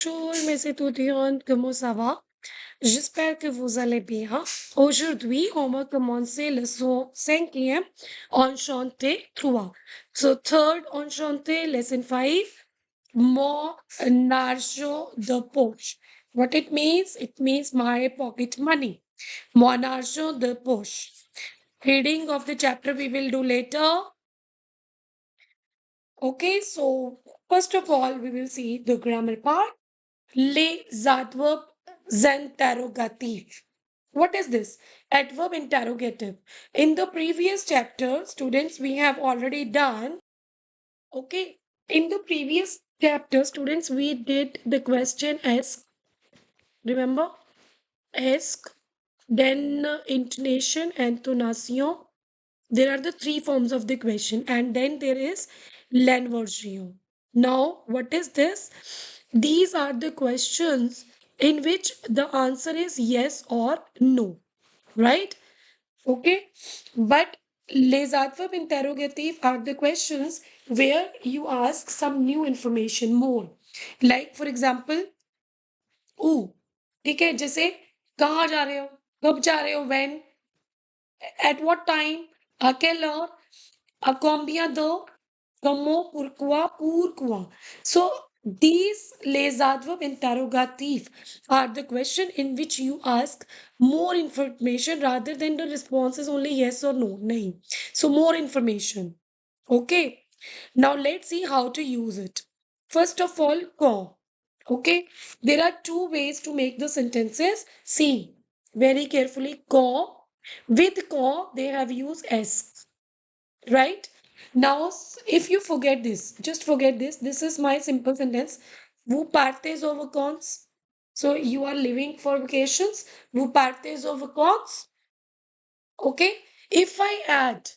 Bonjour mes étudiants, comment ça va? J'espère que vous allez bien. Aujourd'hui, on va commencer le son cinquième, Enchanté 3. So, third Enchanté, lesson 5, Mon argent de poche. What it means? It means my pocket money. Mon argent de poche. Reading of the chapter we will do later. Okay, so first of all, we will see the grammar part. Les adverbes interrogative. What is this? Adverb interrogative. In the previous chapter, students, we have already done. Okay. In the previous chapter, students, we did the question ask. Remember? Ask, then intonation, intonation. There are the three forms of the question, and then there is l'inversion. Now, what is this? These are the questions in which the answer is yes or no, right? Okay, but les adverbes interrogative are the questions where you ask some new information more. Like, for example, ऊ, ठीक है, जैसे कहाँ जा रहे हो, कब जा रहे हो, when, at what time, à quelle heure, à combien d'heures, comment, pourquoi, pourquoi. So these les adverbs interrogative are the question in which you ask more information rather than the response is only yes or no. Nahi. So more information. Okay. Now let's see how to use it. First of all, quand. Okay. There are two ways to make the sentences. See very carefully. Quand. With quand, they have used s. Right? Now, if you forget this, just forget this. This is my simple sentence. Vous partez aux vacances. So you are leaving for vacations. Vous partez aux vacances. Okay. If I add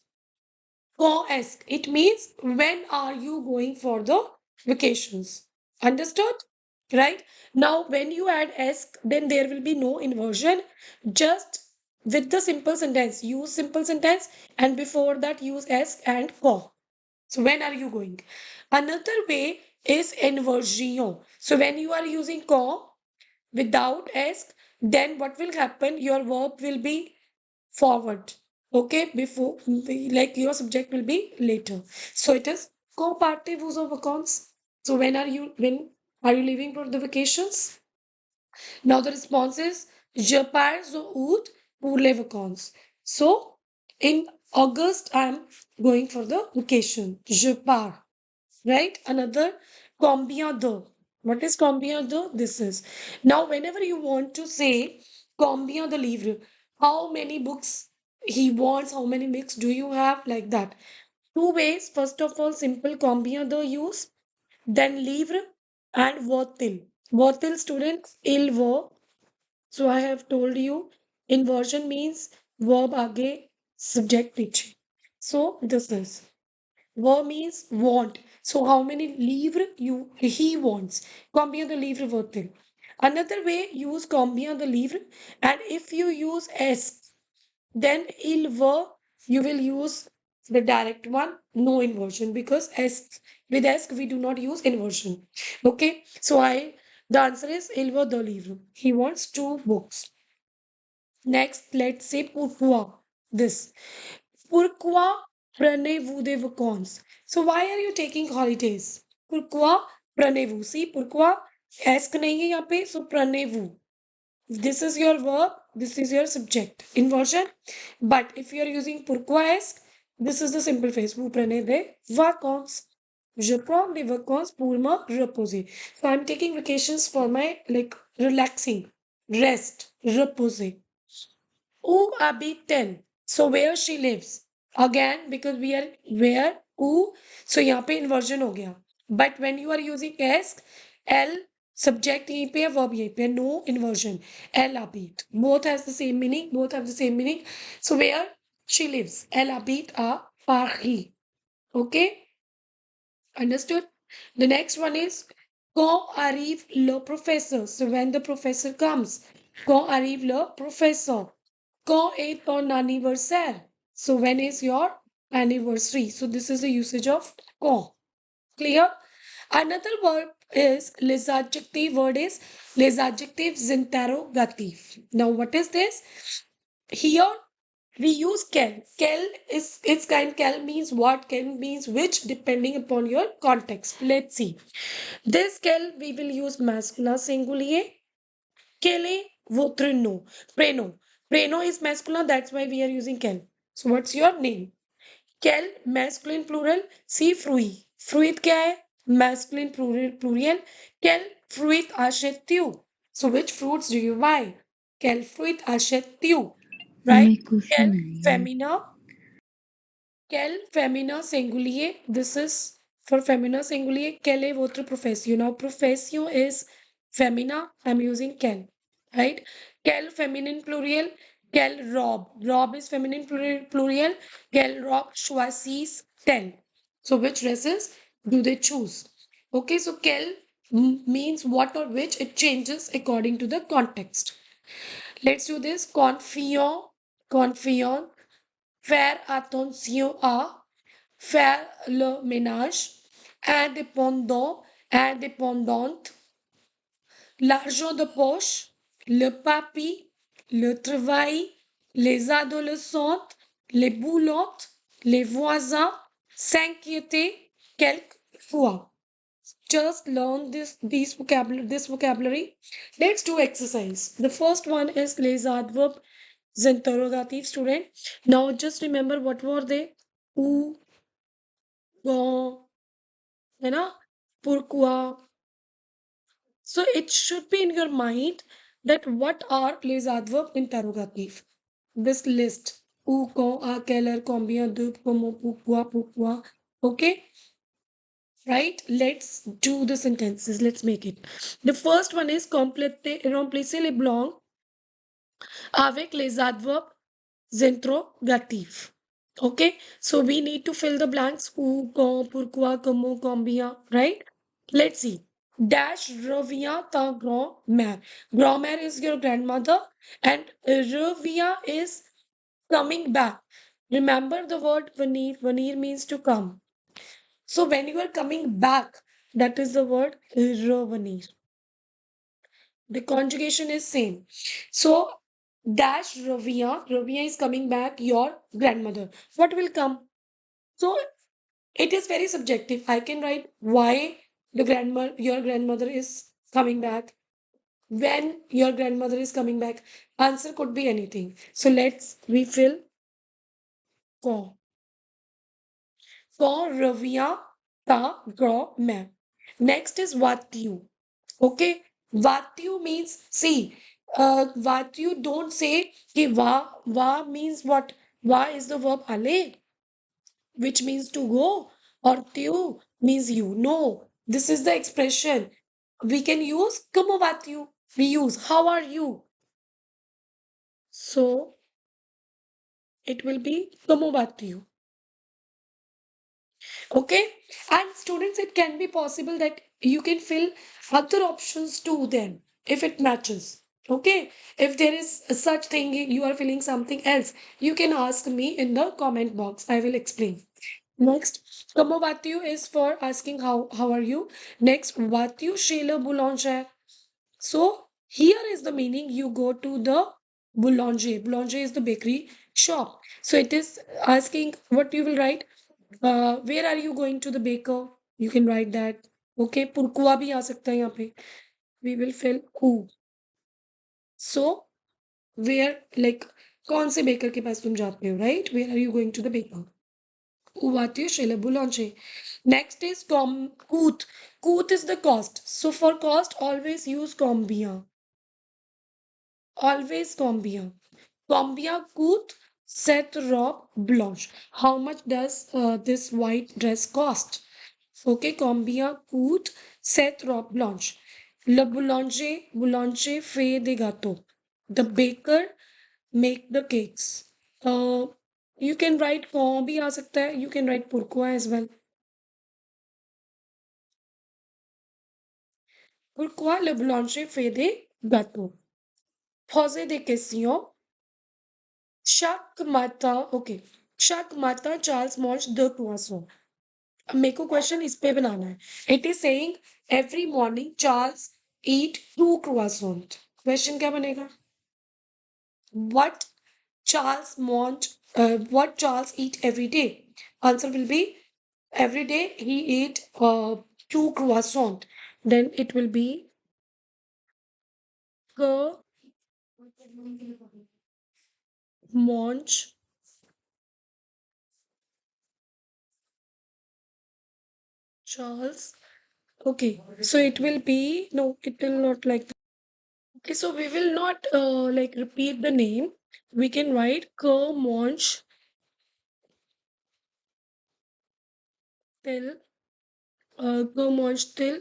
quand est-ce, it means when are you going for the vacations? Understood? Right? Now, when you add est, then there will be no inversion. Just with the simple sentence, use simple sentence, and before that, use est and quand. So when are you going? Another way is inversion. So when you are using quand without ask, then what will happen? Your verb will be forward. Okay, before like your subject will be later. So it is quand partez-vous aux vacances? So when are you leaving for the vacations? Now the response is je pars au août pour les vacances. So in August I'm going for the vacation. Je pars. Right? Another combien de. What is combien de? This is. Now whenever you want to say combien de livres, how many books he wants, how many books do you have, like that. Two ways. First of all, simple combien de use, then livre and votil. Votil, students, il va. So I have told you inversion means verb आगे subject पीछे. So this is verb means want. So how many livres you he wants. Combien de livres veut-il? Another way, use combien de livres. And if you use est, then il veut, you will use the direct one, no inversion, because est with est we do not use inversion. Okay, so the answer is il veut deux livres. He wants two books. Next, let's say pourquoi. This. Pourquoi prenez-vous des vacances? So why are you taking holidays? Pourquoi prenez-vous? See, pourquoi ask नहीं है यहाँ पे, so prenez-vous. This is your verb, this is your subject. Inversion. But if you are using pourquoi ask, this is the simple phrase. Vous prenez des vacances. Je prends des vacances pour me reposer. So I'm taking vacations for my like relaxing, rest, reposer. Où habite-t-elle? So where she lives. Again, because we are where, où, so यहाँ पे inversion हो गया. But when you are using ask, L subject यहीं पे है, verb यहीं पे है, no inversion. Elle habite. Both has the same meaning. Both have the same meaning. So where she lives. Elle habite à Paris. Okay? Understood? The next one is quand arrive le professeur? So when the professor comes. Quand arrive le professeur? Quand est ton anniversaire? So when is your anniversary? So this is the usage of quand. Clear? Another verb is les adjective word is les adjectives interrogative. Now what is this? Here we use quel. Quel is its kind. Quel means what, quel means which, depending upon your context. Let's see. This quel we will use masculine singulier. Quel est votre nom? Prénom. Prénom is masculine, that's why we are using quel. So what's your name? Quel masculine plural? See fruit. Fruit क्या है? Masculine plural. Quel fruit achètes-tu? So which fruits do you buy? Quel fruit achètes-tu? Right? मेरे को Quel सुनाइए। femina? Quel femina singulier? This is for femina singulier. Quelle est votre profession? Now profession is femina. I'm using quel. Right? Quel feminine plural? Quelle robe? Robe is feminine plural. Quelle robe choisissent-elles? So which dresses do they choose? Okay, so quel means what or which. It changes according to the context. Let's do this. Confiant, confiant. Faire attention à, faire le ménage, indépendant, indépendante, l'argent de poche, le papier, le travail, les adolescentes, les boulottes, les voisins, s'inquiéter quelquefois. Just learn this vocabulary. Let's do exercise. The first one is les adverb interrogative student. Now just remember what were they? Où, quand, है ना? Pourquoi. So it should be in your mind that what are les adverb interrogative. This list. Où, quand, à quelle heure, combien de, comment, pourquoi. Okay? Right? Let's do the sentences. Let's make it. The first one is remplacer les blancs avec les adverbes interrogatifs. Okay, so we need to fill the blanks. Où, quand, pourquoi, comment, combien, right? Let's see. Dash revient ta grand-mère. Grand-mère is your grandmother, and revient is coming back. Remember the word venir. Venir means to come. So when you are coming back, that is the word revenir. The conjugation is same. So dash Ravia. Ravia is coming back, your grandmother. What will come? So it is very subjective. I can write why your grandmother is coming back. When your grandmother is coming back. Answer could be anything. So let's refill quand. Quand revient ta grand-mère. Next is what you. Okay, what you means, see, what you don't say कि va means what? Va is the verb ale, which means to go, or tu means you. No, this is the expression. We can use como va tu. We use how are you. So it will be como va tu. Okay, and students, it can be possible that you can fill other options too then if it matches. Okay, if there is such thing you are filling something else, you can ask me in the comment box. I will explain. Next, como vatyu is for asking how are you. Next, vatyu shela boulanger. So here is the meaning. You go to the boulanger. Boulanger is the bakery shop. So it is asking what you will write. Where are you going to the baker? You can write that. Okay, pourquoi भी आ सकता है यहाँ पे. We will fill who. So where, like, कौन से baker के पास तुम जाते हो, right? Where are you going to the baker? Où आती हो chez le boulanger. Next is coût. Coût is the cost. So for cost, always use combien. Always combien. Combien coûte cette robe blanche? How much does this white dress cost? Okay, combien coûte cette robe blanche? Le boulanger fait des gâteaux. The baker make the cakes. You can write quand भी आ सकता है. You can write pourquoi as well. Pourquoi le boulanger fait des gâteaux? Poser des questions. Chaque matin, ok. Chaque matin, Charles mange deux croissants. मेरे को question इस पे बनाना है. It is saying every morning Charles eat 2 croissants. Question क्या बनेगा? What what Charles eat every day? Answer will be every day he eat 2 croissant. Then it will be que mange Charles. Okay, so it will be no, it will not like that. Okay, so we will not like repeat the name. We can write que mange till que mange till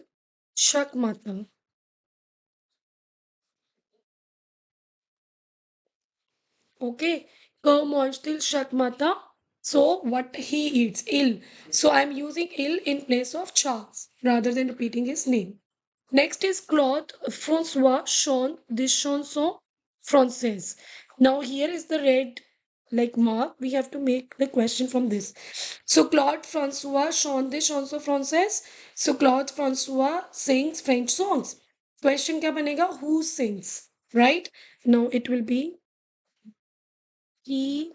chaque matin. Okay, come on, still Shakmata. So what he eats, ill. So I'm using ill in place of Charles rather than repeating his name. Next is Claude Francois Jean de Chanson Française. Now here is the red like mark. We have to make the question from this. So Claude Francois Jean de Chanson Française. So Claude Francois sings French songs. Question क्या बनेगा? Who sings? Right? Now it will be he.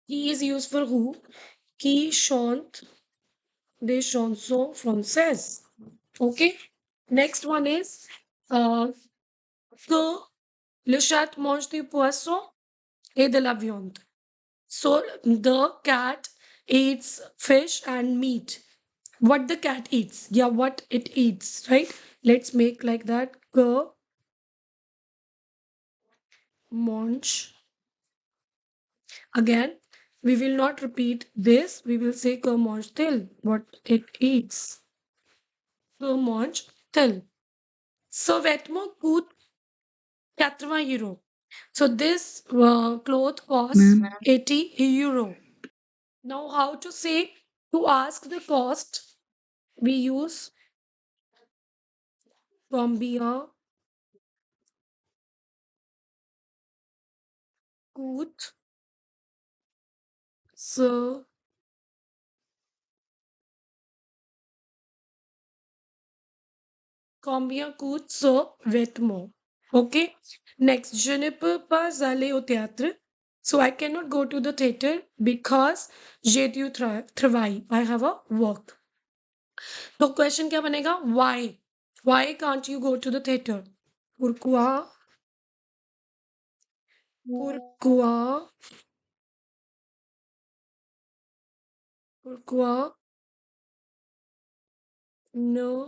He is used for who? Qui chante des chansons françaises. Okay. Next one is que le chat mange du poisson et de la viande. So the cat eats fish and meat. What the cat eats? Yeah, what it eats, right? Let's make like that. Que mange. Again, we will not repeat this. We will say que mange till what it eats. Que mange till. Ce vêtement coûte 80 euros. So this cloth costs 80 euro. Now how to say to ask the cost? We use combien coûte ce combien coûte ce vêtement? Okay. Next, je ne peux pas aller au théâtre. So I cannot go to the theater because j'ai du travail. I have a work. तो question क्या बनेगा? Why can't you go to the theater? Pourquoi? Pourquoi? Pourquoi ne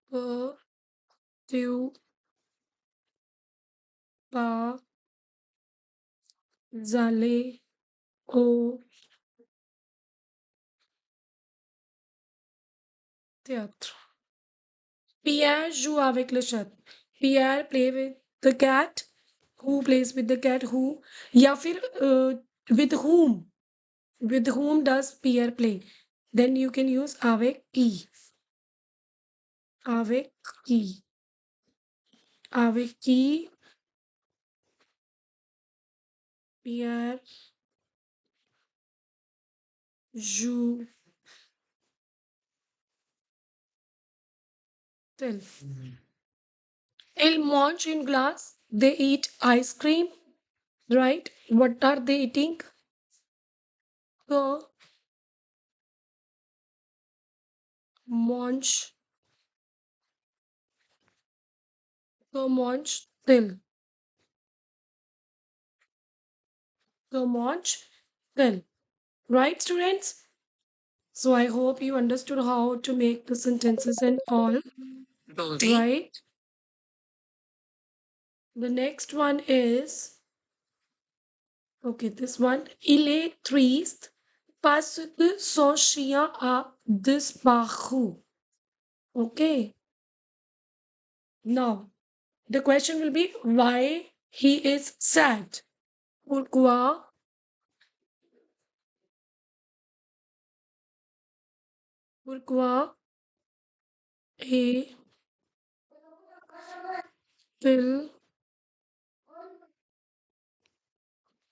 peux-tu pas aller au théâtre? Pierre joue avec le chat. Pierre play with the cat. Who plays with the cat? Who? या फिर with whom? With whom does Pierre play? Then you can use avec qui. Avec qui. Avec qui Pierre joue till. Il mange une glace. They eat ice cream, right? What are they eating? Que mange, que mange till. Que mange till. Right, students? So I hope you understood how to make the sentences and all. Right? The next one is okay, this one. Il est triste parce que son chien a disparu. Okay. Now, the question will be why he is sad. Pourquoi pourquoi est-il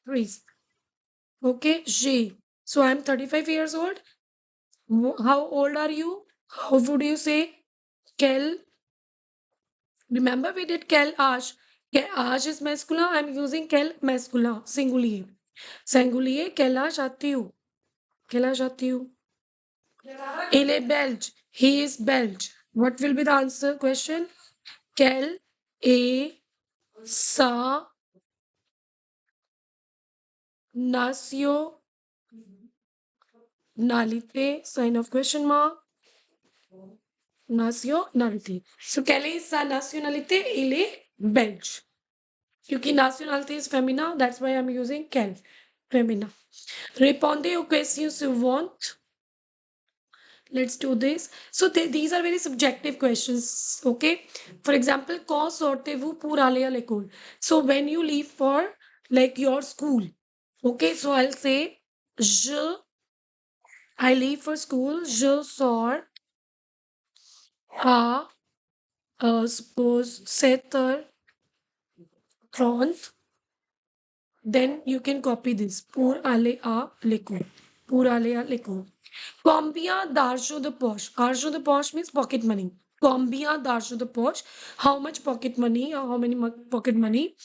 triste? Okay, G. So I'm 35 years old. How old are you? How would you say? Quel? Remember we did quel âge. Quel âge is masculine. I'm using quel masculin, singulier. Singulier, quel âge as-tu? Quel âge as-tu? Il est belge. He is Belge. What will be the answer question? Quelle est sa nationalité? Sign of question mark. Nationalité. So, quelle est sa nationalité? Il est belge. क्योंकि nationalité is femina, that's why I'm using quelle. Femina. Répondez aux questions suivantes. Let's do this. So these are very subjective questions. Okay. For example, quand sortez-vous pour aller à l'école? So when you leave for like your school. Okay. So I'll say I leave for school. Je sors à suppose 7h30. Then you can copy this. Pour aller à l'école. Pour aller à l'école. Combien d'argent de poche? Argent de poche means pocket money. Combien d'argent de poche? How much pocket money or how many pocket money?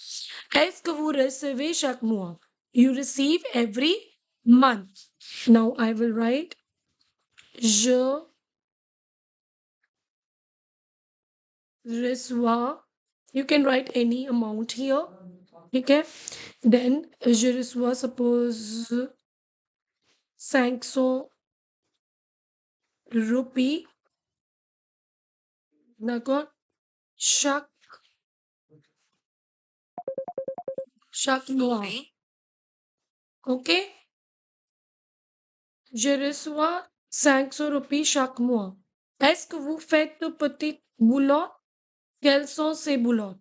Est-ce que vous recevez chaque mois? You receive every month. Now I will write je reçois. You can write any amount here. Okay. Then je reçois suppose 500 rupees. D'accord? Chaque, chaque mois. Okay? Je reçois 500 rupees chaque mois. Est-ce que vous faites de petites boulottes? Quelles sont ces boulottes?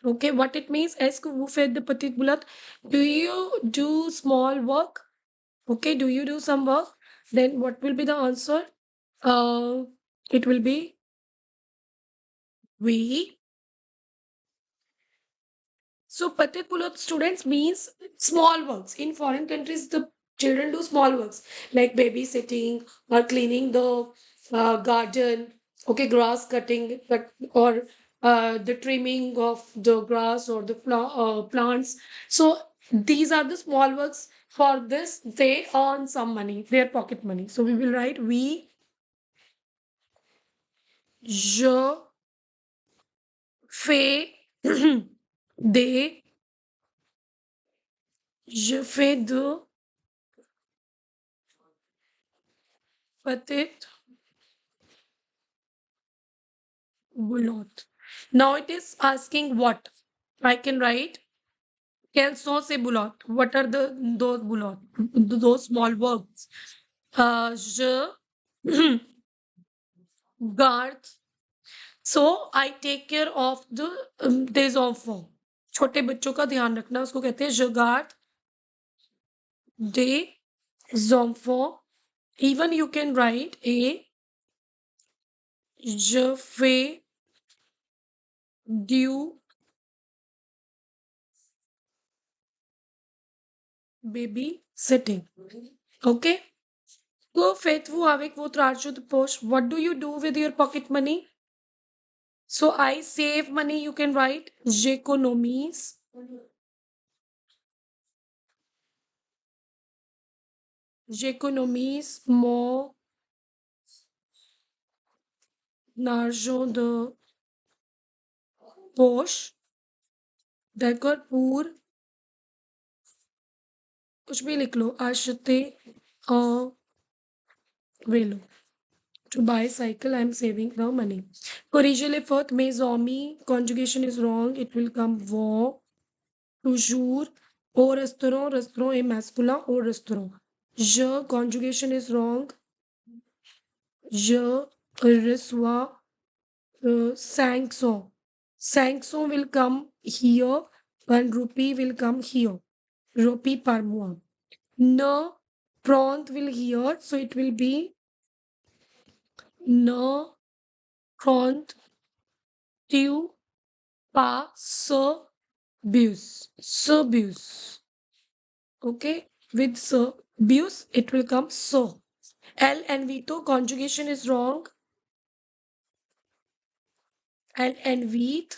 Okay, what it means? Est-ce que vous faites de petites boulottes? Do you do small work? Okay, do you do some work? Then what will be the answer? Uh, it will be we. So Patit Pulot students means small works. In foreign countries, the children do small works like babysitting or cleaning the garden, okay, grass cutting, or the trimming of the grass or the plants. So these are the small works. For this, they earn some money, their pocket money. So we will write we, je fais des, je fais de petites Bulot. Now it is asking what? I can write quels sont ces boulottes? What are those boulottes? Those small words. Je garde. So I take care of des enfants. छोटे बच्चों का ध्यान रखना उसको कहते हैं je garde des enfants. Even you can write je fais du baby sitting. Okay. Que faites-vous avec votre argent de poche? What do you do with your pocket money? So I save money, you can write j'économise. J'économise mon argent de poche. D'accord? Pour कुछ भी लिख लो acheter un vélo. To buy a cycle, I'm saving the money. Corrigez les fautes. Mes amis, conjugation is wrong. It will come vont. Toujours. Au restaurant, restaurant est masculin. Au restaurant. Je, conjugation is wrong. Je reçois 500. 500 will come here. 1 rupee will come here. Rupee par mois. Ne prompt will here. So it will be ne prompt tu pas ce bus. Ce bus. Okay. With ce Buse, it will come so. L and Vito, conjugation is wrong. L and Veet,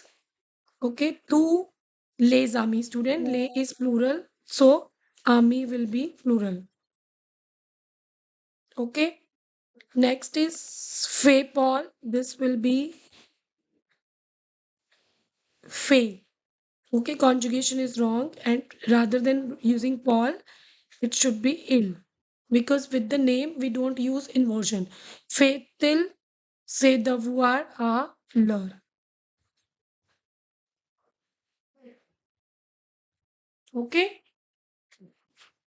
okay, two lays army student. Lay is plural, so army will be plural. Okay. Next is Fay Paul. This will be Fay. Okay, conjugation is wrong, and rather than using Paul, it should be ill. Because with the name, we don't use inversion. Fatal, say devoir à l'heure. Okay,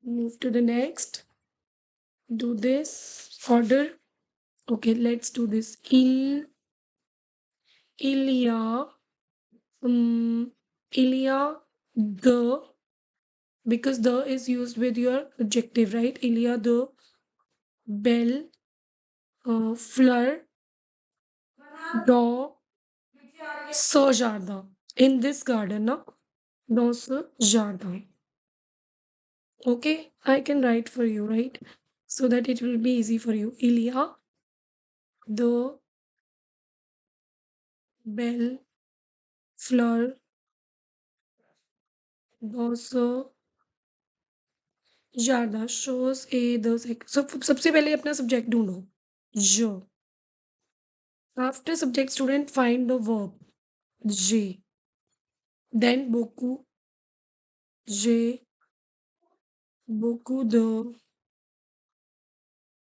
move to the next. Do this order. Okay, let's do this. Ilya, Ilya, the, because the is used with your adjective, right? Ilya, the, belle, fleur, dans ce jardin. In this garden, no? Dans ce jardin. Okay, I can write for you, right? So that it will be easy for you. Ilya, the, belle, fleur, dans ce jardin. Shows a the सबसे पहले अपना subject ढूंढो. Je. After subject, student find the verb. J'ai. Then beaucoup. J'ai beaucoup de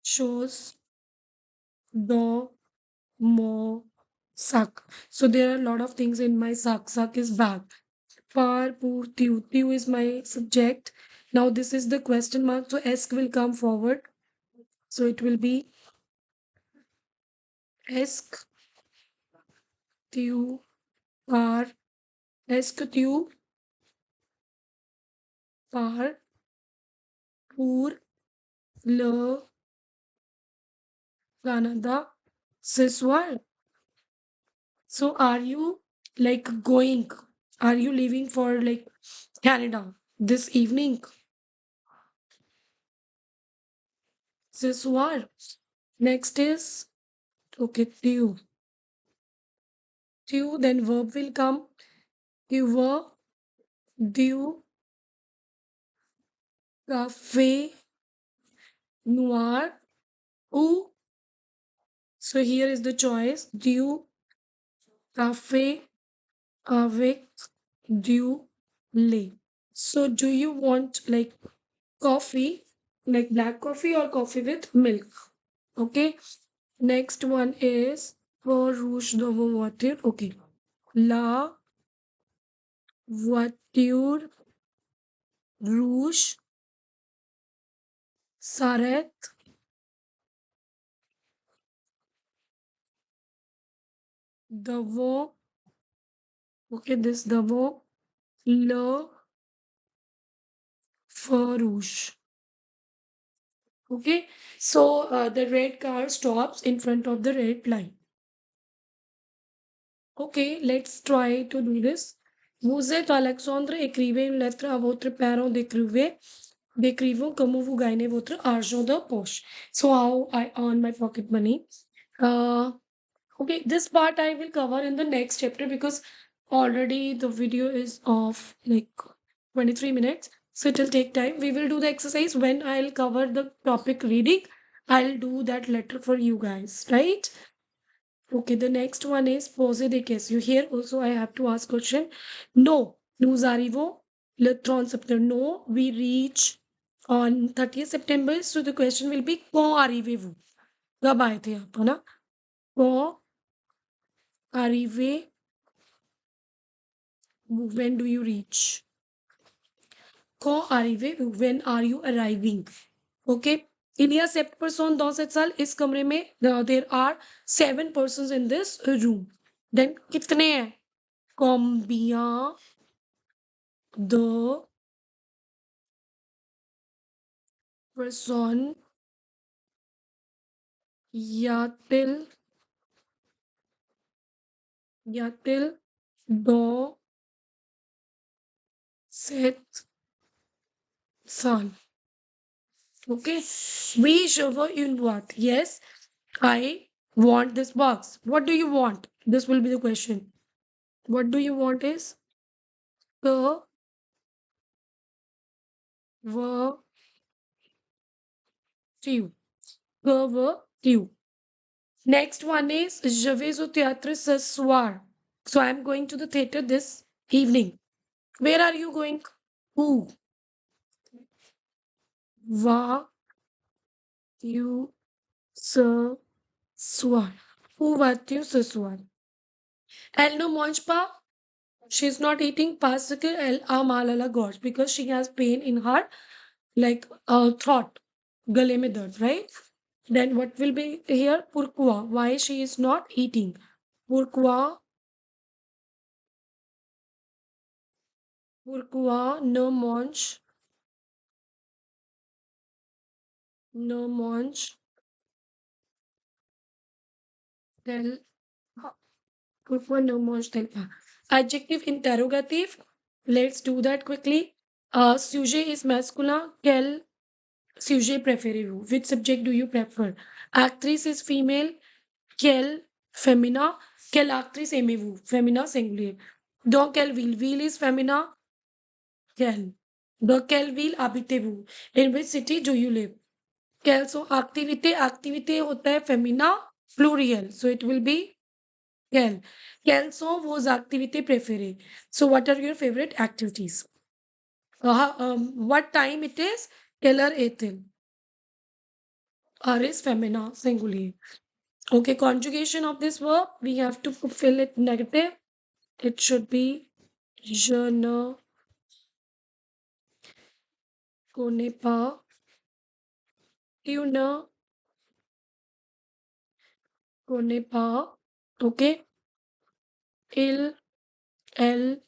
choses dans mon sac. So there are a lot of things in my sack. Sack is bag. Par, pour, tu. Tu is my subject. Now this is the question mark. So ask will come forward. So it will be ask, tu, par, ask tu, par, pour, le, Canada, ce soir. So are you like going? Are you leaving for like Canada this evening? Ce soir. Next is okay, tu. Tu, then verb will come. Tu were, du, café, noir, ou. So here is the choice. Du, café, avec, du, lait. So do you want like coffee, like black coffee or coffee with milk? Okay. Next one is for rouge de voiture. Okay. La voiture rouge s'arrête devant. Okay, this devant le feu rouge. Okay. So the red car stops in front of the red line. Okay, let's try to do this. Vous êtes Alexandre, écrivez une lettre à votre parent décrivons comment vous gagnez votre argent de poche. So how I earn my pocket money. Uh, okay, this part I will cover in the next chapter because already the video is of like 23 minutes. So it will take time. We will do the exercise when I'll cover the topic reading. I'll do that letter for you guys, right? Okay, the next one is poser des questions. Here also I have to ask question. No, nous arrivons le 30 septembre. No, we reach on 30th September. So the question will be quand arrivez-vous? कब आए थे आप, है ना? Quand arrivez, when do you reach? Quand arrivez, when are you arriving? Okay. In a sept person dans cette salle, इस कमरे में there are 7 persons in this room. Then कितने हैं? Combien de personnes y a-t-il dans cette salle? Okay. We shower in what? Yes, I want this box. What do you want? This will be the question. What do you want is the verb to. Verb to. Next one is Je vais au théâtre ce soir. So I'm going to the theater this evening. Where are you going? Who? Va-tu ce soir? Who va-tu ce soir? Elle ne mange pas. She's not eating parce que elle a mal à la gorge because she has pain in her like throat. गले में दर्द, right? Then what will be here? Pourquoi? Why she is not eating? Pourquoi? Pourquoi ne mange tel pas? Pourquoi ne mange-t-elle pas? Adjective interrogative. Let's do that quickly. Sujet is masculine. Quel sujet préférez-vous? Which subject do you prefer? Actrice is female. Quelle féminin? Quelle actrice aimez-vous? Féminin singulier. Dans quelle ville? Ville is féminin. Quelle? Dans quelle ville habitez-vous? In which city do you live? Quelle sont activité? Activité होता है féminin pluriel. So it will be quelle. Quelles sont vos activités préférées? So what are your favorite activities? What time it is? Quelle heure est-il? R is féminin singulier. Okay, conjugation of this verb, we have to fill it negative. It should be je ne connais pas, tu ne connais pas. Okay, il, elle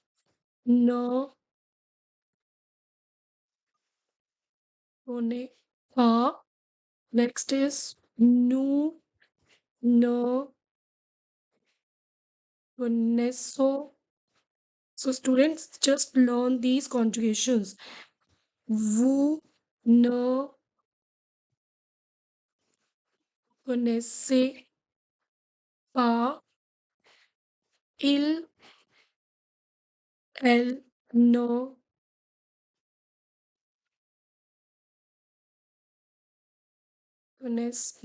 ne connaît pas. Next is nous ne connaissons. So students just learn these conjugations. Vous ne connaissez pas. Il, elle ne connaissent.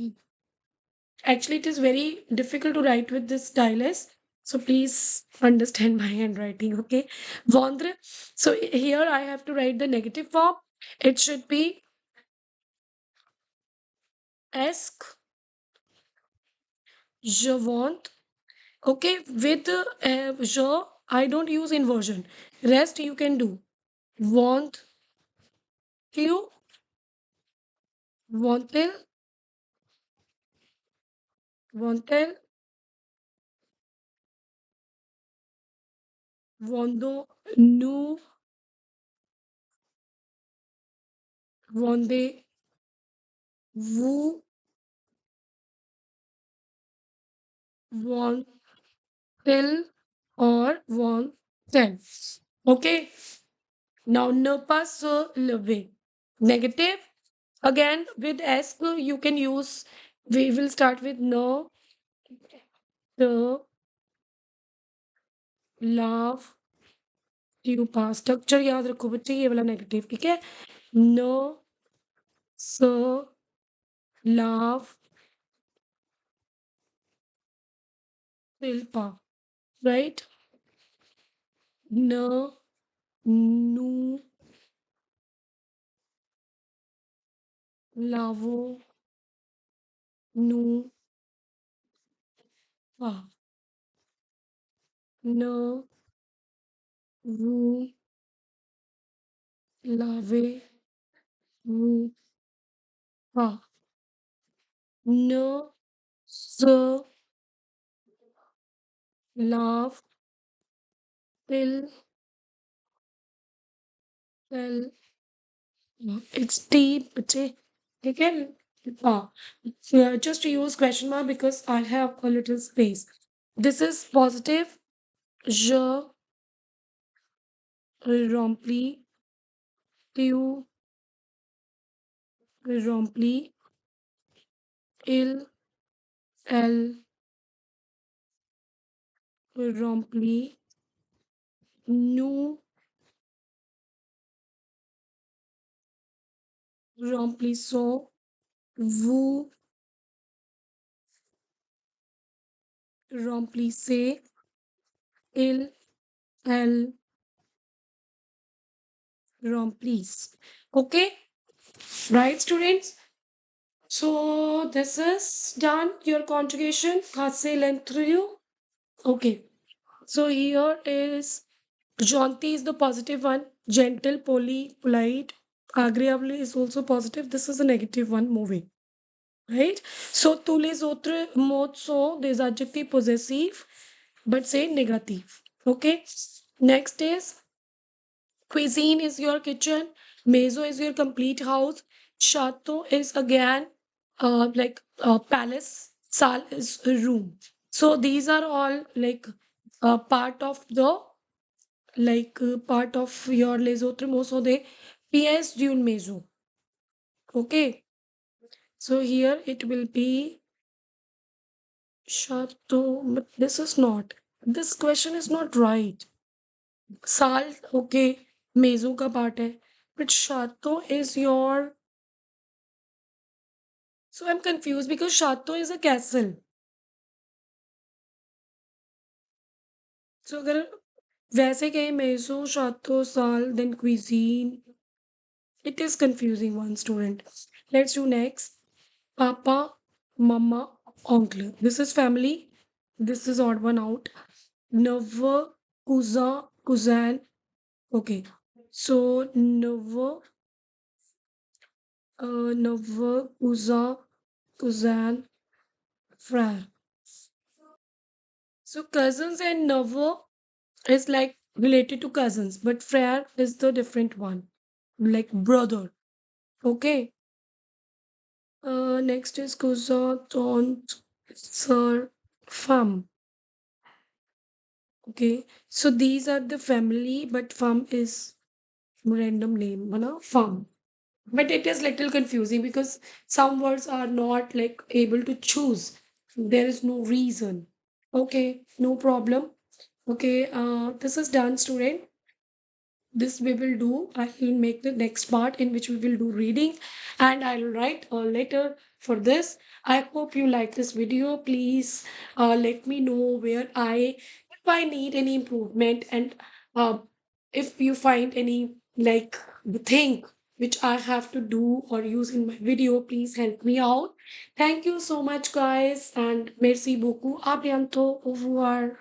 Actually, it is very difficult to write with this stylus. So please understand my handwriting, okay? Vendre. So here I have to write the negative form. It should be ask, je want. Okay, with je, I don't use inversion. Rest you can do. Want you, wantel, wantel, wando, nous, wandez, vous, wantel, or wantel. Okay. Now, ne pas se lever. Negative. Again, with S, you can use, we will start with no, the, love, you pass. Structure याद रखो बच्चे ये वाला negative ठीक है no so love silpa right no nu lavo nu pa no vous lavez vous pas ne se lave till till it's deep बच्चे ठीक है हाँ just to use question mark because I have a little space this is positive je remplis tu rempli, il, elle, rempli, nous remplissons, vous remplissez, il, elle remplissent. Okay, right, students? So this is done. Your conjugation. हाथ से length through you. Okay. So here is jaunty is the positive one. Gentle, polite. Agreeable is also positive. This is a negative one. Moving. Right? So tous les autres mots sont des adjectifs possessifs, but say negative. Okay. Next is cuisine is your kitchen. Maison is your complete house. Chateau is again like palace. Salle is a room. So these are all like part of the part of your les autres mots sont des pièces d'une maison. Okay. So here it will be chateau, but this is not. This question is not right. Salle, okay, maison का part है. But chateau is your. So I'm confused because chateau is a castle. So अगर वैसे कहें maison, chateau, salle, then cuisine. It is confusing one student. Let's do next. Papa, Mama, Uncle. This is family. This is odd one out. Neveu, cousin, cousin. Okay. So neveu, cousin, cousin, frère. So cousins and neveu is like related to cousins, but frère is the different one, like brother. Okay. Next is cousin, tante, sir, femme. Okay, so these are the family, but femme is random name, mana femme. But it is little confusing because some words are not like able to choose. There is no reason. Okay, no problem. Okay, this is done, student. This we will do. I will make the next part in which we will do reading, and I'll write a letter for this. I hope you like this video. Please let me know where if I need any improvement, and uh, if you find any like the thing which I have to do or use in my video, please help me out. Thank you so much, guys, and merci beaucoup. À bientôt. Au revoir.